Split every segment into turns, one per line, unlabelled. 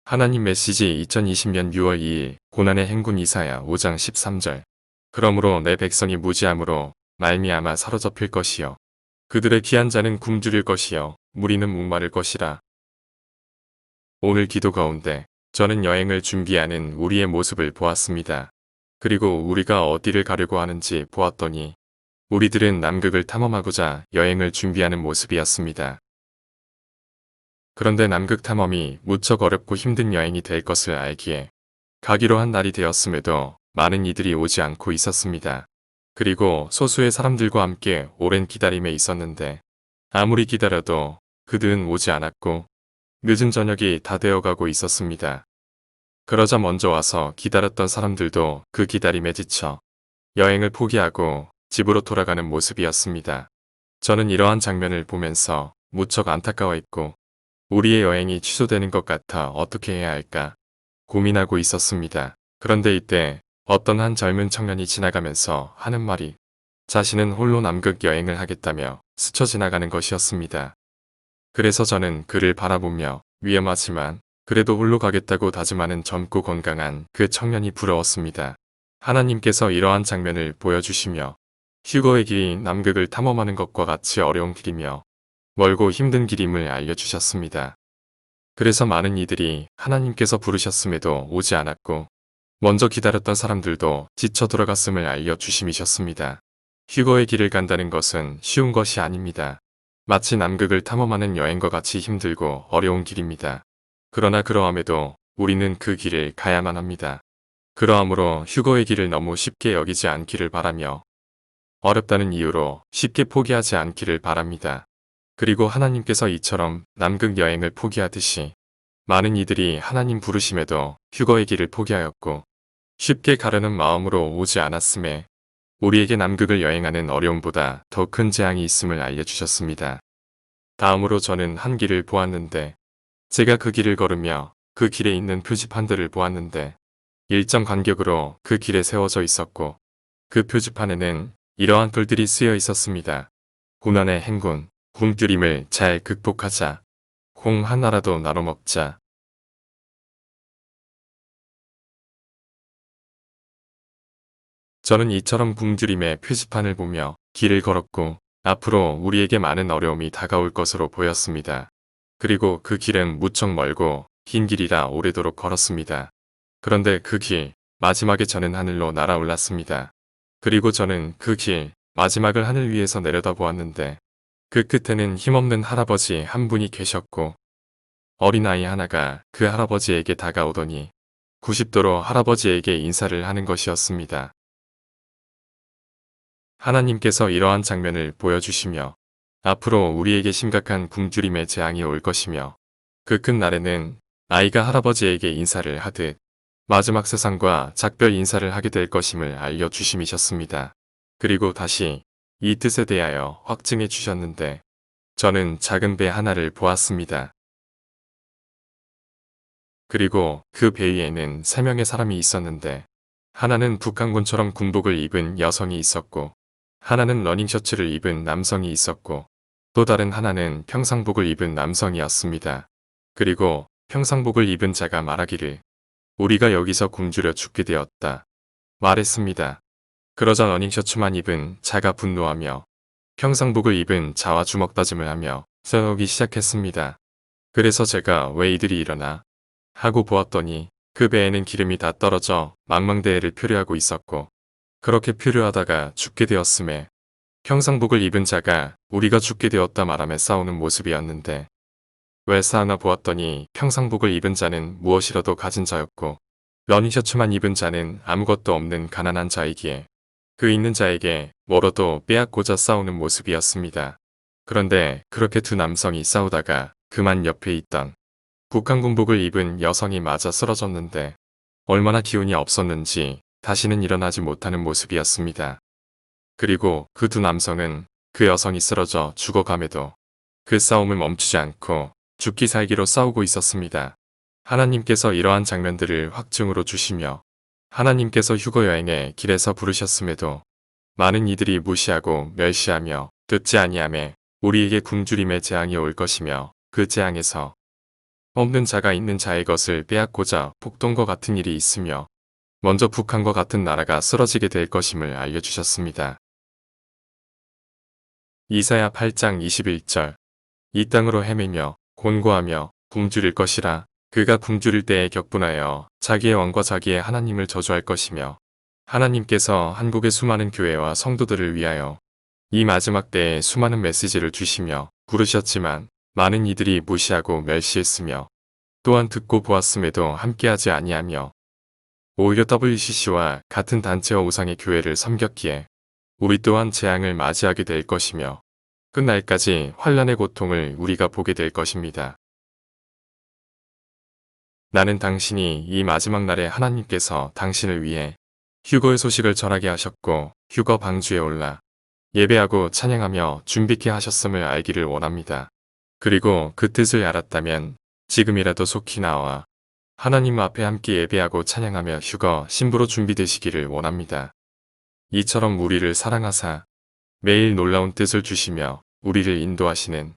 하나님 메시지 2020년 6월 2일 고난의 행군 이사야 5장 13절. 그러므로 내 백성이 무지함으로 말미암아 사로잡힐 것이요 그들의 귀한 자는 굶주릴 것이요 무리는 목마를 것이라. 오늘 기도 가운데 저는 여행을 준비하는 우리의 모습을 보았습니다. 그리고 우리가 어디를 가려고 하는지 보았더니 우리들은 남극을 탐험하고자 여행을 준비하는 모습이었습니다. 그런데 남극 탐험이 무척 어렵고 힘든 여행이 될 것을 알기에 가기로 한 날이 되었음에도 많은 이들이 오지 않고 있었습니다. 그리고 소수의 사람들과 함께 오랜 기다림에 있었는데 아무리 기다려도 그들은 오지 않았고 늦은 저녁이 다 되어가고 있었습니다. 그러자 먼저 와서 기다렸던 사람들도 그 기다림에 지쳐 여행을 포기하고 집으로 돌아가는 모습이었습니다. 저는 이러한 장면을 보면서 무척 안타까워했고 우리의 여행이 취소되는 것 같아 어떻게 해야 할까 고민하고 있었습니다. 그런데 이때 어떤 한 젊은 청년이 지나가면서 하는 말이 자신은 홀로 남극 여행을 하겠다며 스쳐 지나가는 것이었습니다. 그래서 저는 그를 바라보며 위험하지만 그래도 홀로 가겠다고 다짐하는 젊고 건강한 그 청년이 부러웠습니다. 하나님께서 이러한 장면을 보여주시며 휴거의 길이 남극을 탐험하는 것과 같이 어려운 길이며 멀고 힘든 길임을 알려주셨습니다. 그래서 많은 이들이 하나님께서 부르셨음에도 오지 않았고 먼저 기다렸던 사람들도 지쳐 돌아갔음을 알려주심이셨습니다. 휴거의 길을 간다는 것은 쉬운 것이 아닙니다. 마치 남극을 탐험하는 여행과 같이 힘들고 어려운 길입니다. 그러나 그러함에도 우리는 그 길을 가야만 합니다. 그러함으로 휴거의 길을 너무 쉽게 여기지 않기를 바라며 어렵다는 이유로 쉽게 포기하지 않기를 바랍니다. 그리고 하나님께서 이처럼 남극 여행을 포기하듯이 많은 이들이 하나님 부르심에도 휴거의 길을 포기하였고 쉽게 가려는 마음으로 오지 않았음에 우리에게 남극을 여행하는 어려움보다 더 큰 재앙이 있음을 알려주셨습니다. 다음으로 저는 한 길을 보았는데 제가 그 길을 걸으며 그 길에 있는 표지판들을 보았는데 일정 간격으로 그 길에 세워져 있었고 그 표지판에는 이러한 글들이 쓰여 있었습니다. 고난의 행군, 굶주림을 잘 극복하자. 콩 하나라도 나눠 먹자. 저는 이처럼 굶주림의 표지판을 보며 길을 걸었고 앞으로 우리에게 많은 어려움이 다가올 것으로 보였습니다. 그리고 그 길은 무척 멀고 긴 길이라 오래도록 걸었습니다. 그런데 그 길, 마지막에 저는 하늘로 날아올랐습니다. 그리고 저는 그 길, 마지막을 하늘 위에서 내려다보았는데 그 끝에는 힘없는 할아버지 한 분이 계셨고 어린아이 하나가 그 할아버지에게 다가오더니 90도로 할아버지에게 인사를 하는 것이었습니다. 하나님께서 이러한 장면을 보여주시며 앞으로 우리에게 심각한 굶주림의 재앙이 올 것이며 그 큰 날에는 아이가 할아버지에게 인사를 하듯 마지막 세상과 작별 인사를 하게 될 것임을 알려주심이셨습니다. 그리고 다시 이 뜻에 대하여 확증해 주셨는데 저는 작은 배 하나를 보았습니다. 그리고 그 배 위에는 3명의 사람이 있었는데 하나는 북한군처럼 군복을 입은 여성이 있었고 하나는 러닝셔츠를 입은 남성이 있었고 또 다른 하나는 평상복을 입은 남성이었습니다. 그리고 평상복을 입은 자가 말하기를 우리가 여기서 굶주려 죽게 되었다 말했습니다. 그러자 러닝셔츠만 입은 자가 분노하며 평상복을 입은 자와 주먹다짐을 하며 싸우기 시작했습니다. 그래서 제가 왜 이들이 일어나 하고 보았더니 그 배에는 기름이 다 떨어져 망망대해를 표류하고 있었고 그렇게 표류하다가 죽게 되었음에 평상복을 입은 자가 우리가 죽게 되었다 말하며 싸우는 모습이었는데 왜 싸우나 보았더니 평상복을 입은 자는 무엇이라도 가진 자였고 러닝셔츠만 입은 자는 아무것도 없는 가난한 자이기에 그 있는 자에게 뭐라도 빼앗고자 싸우는 모습이었습니다. 그런데 그렇게 두 남성이 싸우다가 그만 옆에 있던 북한 군복을 입은 여성이 맞아 쓰러졌는데 얼마나 기운이 없었는지 다시는 일어나지 못하는 모습이었습니다. 그리고 그 두 남성은 그 여성이 쓰러져 죽어감에도 그 싸움을 멈추지 않고 죽기 살기로 싸우고 있었습니다. 하나님께서 이러한 장면들을 확증으로 주시며 하나님께서 휴거 여행의 길에서 부르셨음에도 많은 이들이 무시하고 멸시하며 듣지 아니하매 우리에게 굶주림의 재앙이 올 것이며 그 재앙에서 없는 자가 있는 자의 것을 빼앗고자 폭동과 같은 일이 있으며 먼저 북한과 같은 나라가 쓰러지게 될 것임을 알려주셨습니다. 이사야 8장 21절 이 땅으로 헤매며 곤고하며 굶주릴 것이라. 그가 굶주릴 때에 격분하여 자기의 왕과 자기의 하나님을 저주할 것이며 하나님께서 한국의 수많은 교회와 성도들을 위하여 이 마지막 때에 수많은 메시지를 주시며 부르셨지만 많은 이들이 무시하고 멸시했으며 또한 듣고 보았음에도 함께하지 아니하며 오히려 WCC와 같은 단체와 우상의 교회를 섬겼기에 우리 또한 재앙을 맞이하게 될 것이며 끝날까지 환란의 고통을 우리가 보게 될 것입니다. 나는 당신이 이 마지막 날에 하나님께서 당신을 위해 휴거의 소식을 전하게 하셨고 휴거 방주에 올라 예배하고 찬양하며 준비케 하셨음을 알기를 원합니다. 그리고 그 뜻을 알았다면 지금이라도 속히 나와 하나님 앞에 함께 예배하고 찬양하며 휴거 신부로 준비되시기를 원합니다. 이처럼 우리를 사랑하사 매일 놀라운 뜻을 주시며 우리를 인도하시는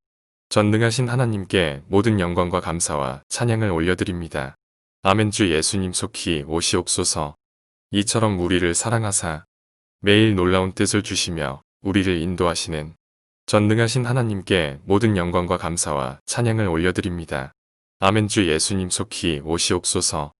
전능하신 하나님께 모든 영광과 감사와 찬양을 올려드립니다. 아멘. 주 예수님 속히 오시옵소서. 이처럼 우리를 사랑하사 매일 놀라운 뜻을 주시며 우리를 인도하시는 전능하신 하나님께 모든 영광과 감사와 찬양을 올려드립니다. 아멘. 주 예수님 속히 오시옵소서.